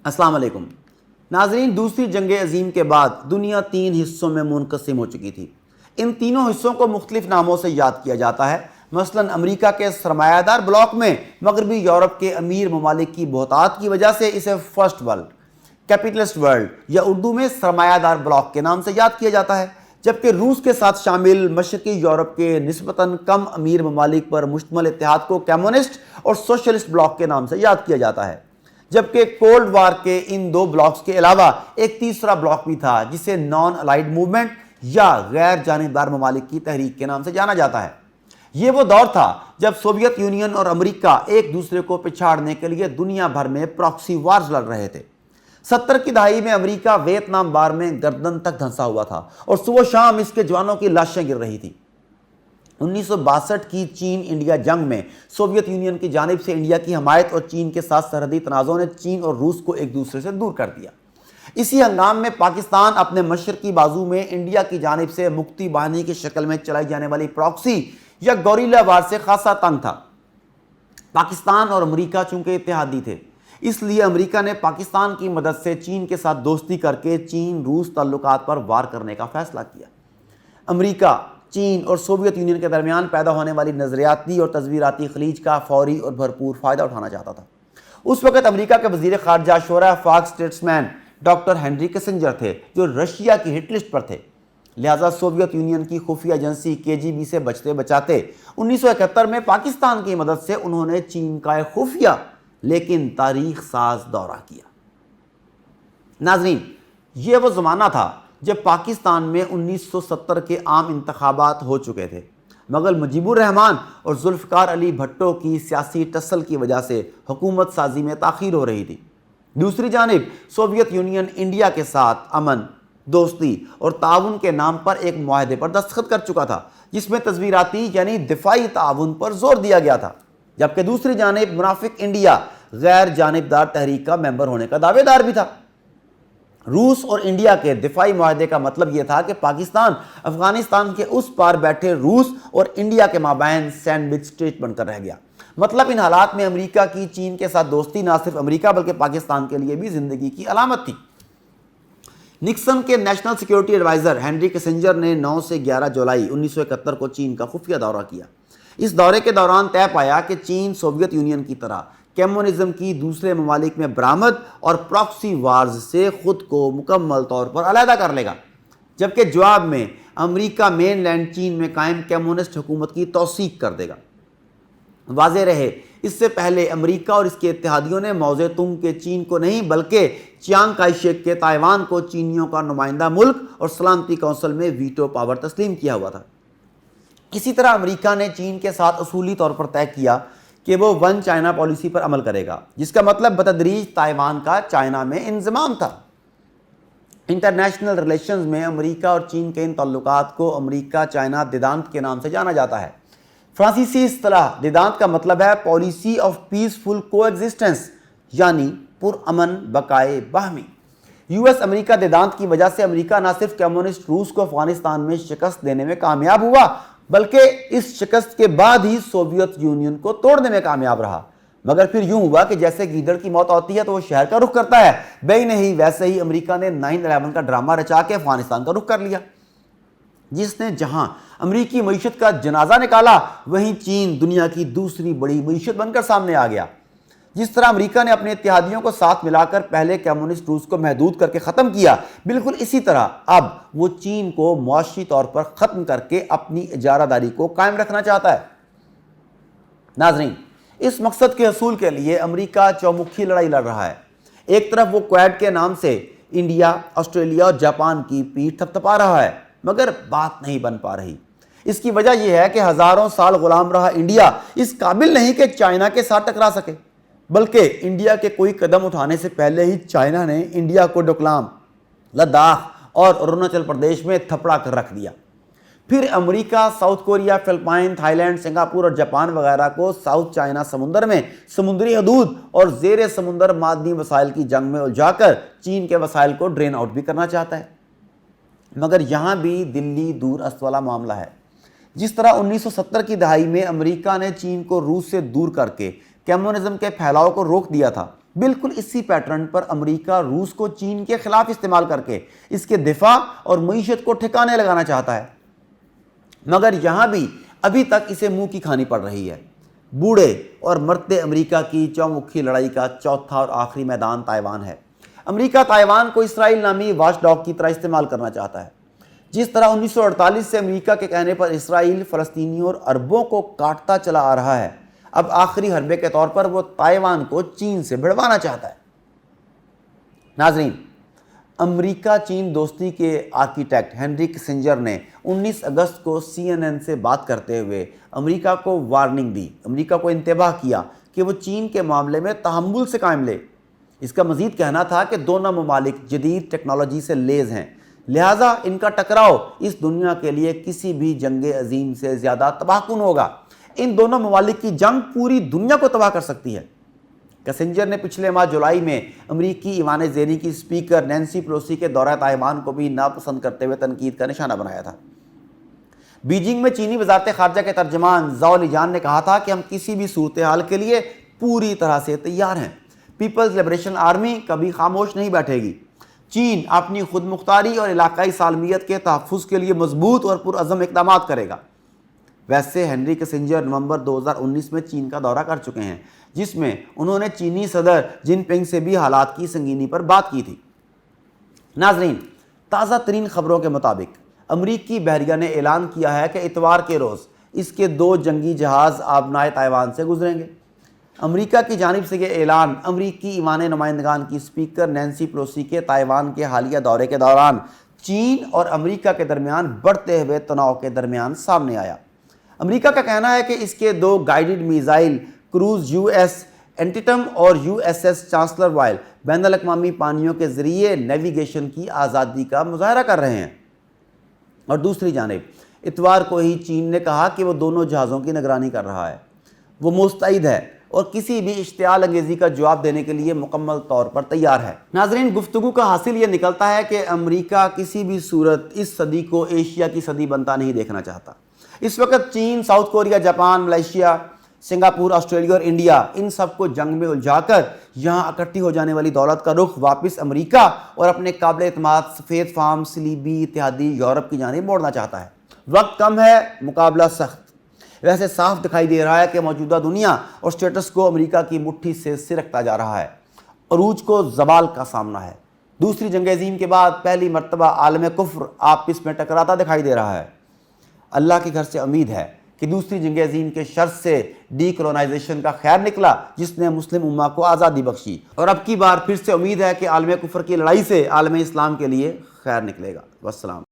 السلام علیکم ناظرین، دوسری جنگ عظیم کے بعد دنیا 3 حصوں میں منقسم ہو چکی تھی۔ ان تینوں حصوں کو مختلف ناموں سے یاد کیا جاتا ہے۔ مثلا امریکہ کے سرمایہ دار بلاک میں مغربی یورپ کے امیر ممالک کی بہتات کی وجہ سے اسے فرسٹ ورلڈ، کیپٹلسٹ ورلڈ یا اردو میں سرمایہ دار بلاک کے نام سے یاد کیا جاتا ہے، جبکہ روس کے ساتھ شامل مشرقی یورپ کے نسبتاً کم امیر ممالک پر مشتمل اتحاد کو کمیونسٹ اور سوشلسٹ بلاک کے نام سے یاد کیا جاتا ہے۔ جبکہ کولڈ وار کے ان دو بلاکس کے علاوہ ایک تیسرا بلاک بھی تھا جسے نان الائیڈ موومنٹ یا غیر جانبدار ممالک کی تحریک کے نام سے جانا جاتا ہے۔ یہ وہ دور تھا جب سوویت یونین اور امریکہ ایک دوسرے کو پچھاڑنے کے لیے دنیا بھر میں پراکسی وارز لڑ رہے تھے۔ 70 کی دہائی میں امریکہ ویتنام بار میں گردن تک دھنسا ہوا تھا اور صبح و شام اس کے جوانوں کی لاشیں گر رہی تھیں۔ 1962 کی چین انڈیا جنگ میں سوویت یونین کی جانب سے انڈیا کی حمایت اور چین کے ساتھ سرحدی تنازعوں نے چین اور روس کو ایک دوسرے سے دور کر دیا۔ اسی ہنگام میں پاکستان اپنے مشرقی بازو میں انڈیا کی جانب سے مکتی باہنی کی شکل میں چلائی جانے والی پراکسی یا گوریلا وار سے خاصا تنگ تھا۔ پاکستان اور امریکہ چونکہ اتحادی تھے، اس لیے امریکہ نے پاکستان کی مدد سے چین کے ساتھ دوستی کر کے چین روس تعلقات پر وار کرنے کا فیصلہ کیا۔ امریکہ چین اور سوویت یونین کے درمیان پیدا ہونے والی نظریاتی اور تصویراتی خلیج کا فوری اور بھرپور فائدہ اٹھانا چاہتا تھا۔ اس وقت امریکہ کے وزیر خارجہ شورا وفاق اسٹیٹسمین ڈاکٹر ہنری کسنجر تھے، جو رشیا کی ہٹ لسٹ پر تھے۔ لہٰذا سوویت یونین کی خفیہ ایجنسی KGB سے بچتے بچاتے 1971 میں پاکستان کی مدد سے انہوں نے چین کا ایک خفیہ لیکن تاریخ ساز دورہ کیا۔ ناظرین، یہ وہ زمانہ تھا جب پاکستان میں 1970 کے عام انتخابات ہو چکے تھے، مگر مجیب الرحمان اور ذوالفقار علی بھٹو کی سیاسی ٹسل کی وجہ سے حکومت سازی میں تاخیر ہو رہی تھی۔ دوسری جانب سوویت یونین انڈیا کے ساتھ امن، دوستی اور تعاون کے نام پر ایک معاہدے پر دستخط کر چکا تھا، جس میں تصویراتی یعنی دفاعی تعاون پر زور دیا گیا تھا، جبکہ دوسری جانب منافق انڈیا غیر جانبدار تحریک کا ممبر ہونے کا دعوے دار بھی تھا۔ روس اور انڈیا کے دفاعی معاہدے کا مطلب یہ تھا کہ پاکستان افغانستان کے اس پار بیٹھے روس اور انڈیا کے مابین سینڈوچ اسٹیٹ بن کر رہ گیا۔ مطلب ان حالات میں امریکہ کی چین کے ساتھ دوستی نہ صرف امریکہ بلکہ پاکستان کے لیے بھی زندگی کی علامت تھی۔ نکسن کے national security adviser Henry Kissinger نے 9 سے 11 جولائی 1971 کو چین کا خفیہ دورہ کیا۔ اس دورے کے دوران طے پایا کہ چین سوویت یونین کی طرح کمیونزم کی دوسرے ممالک میں برآمد اور پراکسی وارز سے خود کو مکمل طور پر علیحدہ کر لے گا، جبکہ جواب میں امریکہ مین لینڈ چین میں قائم کمیونسٹ حکومت کی توثیق کر دے گا۔ واضح رہے، اس سے پہلے امریکہ اور اس کے اتحادیوں نے موضع تنگ کے چین کو نہیں بلکہ چیانگ کائی شیک کے تائیوان کو چینیوں کا نمائندہ ملک اور سلامتی کونسل میں ویٹو پاور تسلیم کیا ہوا تھا۔ اسی طرح امریکہ نے چین کے ساتھ اصولی طور پر طے کیا کہ وہ ون چائنا پالیسی پر عمل کرے گا، جس کا مطلب بتدریج تائیوان کا چائنا میں انضمام تھا۔ انٹرنیشنل ریلیشنز میں امریکہ اور چین کے ان تعلقات کو امریکہ چائنا دیدانت کے نام سے جانا جاتا ہے۔ فرانسیسی اصطلاح دیدانت کا مطلب ہے پالیسی آف پیسفل کو ایگزسٹنس، یعنی پرامن بقائے باہمی۔ US امریکہ دیدانت کی وجہ سے امریکہ نہ صرف کمیونسٹ روس کو افغانستان میں شکست دینے میں کامیاب ہوا بلکہ اس شکست کے بعد ہی سوویت یونین کو توڑنے میں کامیاب رہا۔ مگر پھر یوں ہوا کہ جیسے گیدڑ کی موت ہوتی ہے تو وہ شہر کا رخ کرتا ہے، بے نہیں ویسے ہی امریکہ نے 9/11 کا ڈرامہ رچا کے افغانستان کا رخ کر لیا، جس نے جہاں امریکی معیشت کا جنازہ نکالا وہیں چین دنیا کی دوسری بڑی معیشت بن کر سامنے آ گیا۔ جس طرح امریکہ نے اپنے اتحادیوں کو ساتھ ملا کر پہلے کمیونسٹ روس کو محدود کر کے ختم کیا، بالکل اسی طرح اب وہ چین کو معاشی طور پر ختم کر کے اپنی اجارہ داری کو قائم رکھنا چاہتا ہے۔ ناظرین، اس مقصد کے حصول کے لیے امریکہ چومکھی لڑائی لڑ رہا ہے۔ ایک طرف وہ کویڈ کے نام سے انڈیا، آسٹریلیا اور جاپان کی پیٹھ تھپتھپا رہا ہے، مگر بات نہیں بن پا رہی۔ اس کی وجہ یہ ہے کہ ہزاروں سال غلام رہا انڈیا اس قابل نہیں کہ چائنا کے ساتھ ٹکرا سکے، بلکہ انڈیا کے کوئی قدم اٹھانے سے پہلے ہی چائنا نے انڈیا کو ڈوکلام، لداخ اور اروناچل پردیش میں تھپڑا کر رکھ دیا۔ پھر America South Korea, Philippines, Thailand, Singapore اور جاپان وغیرہ کو ساؤتھ چائنا سمندر میں سمندری حدود اور زیر سمندر معدنی وسائل کی جنگ میں الجھا کر چین کے وسائل کو ڈرین آؤٹ بھی کرنا چاہتا ہے۔ مگر یہاں بھی دلی دور است والا معاملہ ہے۔ جس طرح 1970 کی دہائی میں امریکہ نے چین کو روس سے دور کر کے کمیونزم کے پھیلاؤ کو روک دیا تھا، بالکل اسی پیٹرن پر امریکہ روس کو چین کے خلاف استعمال کر کے اس کے دفاع اور معیشت کو ٹھکانے لگانا چاہتا ہے، مگر یہاں بھی ابھی تک اسے منہ کی کھانی پڑ رہی ہے۔ بوڑھے اور مرتے امریکہ کی چومکھی لڑائی کا چوتھا اور آخری میدان تائیوان ہے۔ امریکہ تائیوان کو اسرائیل نامی واچ ڈاگ کی طرح استعمال کرنا چاہتا ہے۔ جس طرح 1948 سے امریکہ کے کہنے پر اسرائیل فلسطینیوں اور عربوں کو کاٹتا چلا آ رہا ہے، اب آخری حربے کے طور پر وہ تائیوان کو چین سے بھڑوانا چاہتا ہے۔ ناظرین، امریکہ چین دوستی کے آرکیٹیکٹ ہنری کسنجر نے 19 اگست کو CNN سے بات کرتے ہوئے امریکہ کو وارننگ دی، امریکہ کو انتباہ کیا کہ وہ چین کے معاملے میں تحمل سے کام لے۔ اس کا مزید کہنا تھا کہ دونوں ممالک جدید ٹیکنالوجی سے لیز ہیں، لہٰذا ان کا ٹکراؤ اس دنیا کے لیے کسی بھی جنگ عظیم سے زیادہ تباہ کن ہوگا۔ ان دونوں ممالک کی جنگ پوری دنیا کو تباہ کر سکتی ہے۔ کسنجر نے پچھلے ماہ جولائی میں امریکی ایوان زیریں کی اسپیکر نینسی پیلوسی کے دورہ تائیوان کو بھی ناپسند کرتے ہوئے تنقید کا نشانہ بنایا تھا۔ بیجنگ میں چینی وزارت خارجہ کے ترجمان زاؤ لیجان نے کہا تھا کہ ہم کسی بھی صورتحال کے لیے پوری طرح سے تیار ہیں۔ پیپلز لبریشن آرمی کبھی خاموش نہیں بیٹھے گی۔ چین اپنی خود مختاری اور علاقائی سالمیت کے تحفظ کے لیے مضبوط اور پرعزم اقدامات کرے گا۔ ویسے ہنری کسنجر نومبر 2019 میں چین کا دورہ کر چکے ہیں، جس میں انہوں نے چینی صدر جن پنگ سے بھی حالات کی سنگینی پر بات کی تھی۔ ناظرین، تازہ ترین خبروں کے مطابق امریکی بحریہ نے اعلان کیا ہے کہ اتوار کے روز اس کے 2 جنگی جہاز آبنائے تائیوان سے گزریں گے۔ امریکہ کی جانب سے یہ اعلان امریکی ایوان نمائندگان کی اسپیکر نینسی پیلوسی کے تائیوان کے حالیہ دورے کے دوران چین اور امریکہ کے درمیان بڑھتے ہوئے تناؤ کے درمیان سامنے آیا۔ امریکہ کا کہنا ہے کہ اس کے 2 guided missile cruise US Antietam اور USS چانسلر وائل بین الاقوامی پانیوں کے ذریعے نیویگیشن کی آزادی کا مظاہرہ کر رہے ہیں، اور دوسری جانب اتوار کو ہی چین نے کہا کہ وہ دونوں جہازوں کی نگرانی کر رہا ہے، وہ مستعد ہے اور کسی بھی اشتعال انگیزی کا جواب دینے کے لیے مکمل طور پر تیار ہے۔ ناظرین، گفتگو کا حاصل یہ نکلتا ہے کہ امریکہ کسی بھی صورت اس صدی کو ایشیا کی صدی بنتا نہیں دیکھنا چاہتا۔ اس وقت چین، South Korea, Japan, Malaysia, Singapore, Australia اور انڈیا ان سب کو جنگ میں الجھا کر یہاں اکٹھی ہو جانے والی دولت کا رخ واپس امریکہ اور اپنے قابل اعتماد سفید فام صلیبی اتحادی یورپ کی جانب موڑنا چاہتا ہے۔ وقت کم ہے، مقابلہ سخت۔ ویسے صاف دکھائی دے رہا ہے کہ موجودہ دنیا اور سٹیٹس کو امریکہ کی مٹھی سے سرکتا جا رہا ہے، عروج کو زوال کا سامنا ہے۔ دوسری جنگ عظیم کے بعد پہلی مرتبہ عالم کفر آپس میں ٹکراتا دکھائی دے رہا ہے۔ اللہ کے گھر سے امید ہے کہ دوسری جنگ عظیم کے شر سے ڈی کولونائزیشن کا خیر نکلا، جس نے مسلم امہ کو آزادی بخشی، اور اب کی بار پھر سے امید ہے کہ عالم کفر کی لڑائی سے عالم اسلام کے لیے خیر نکلے گا۔ والسلام۔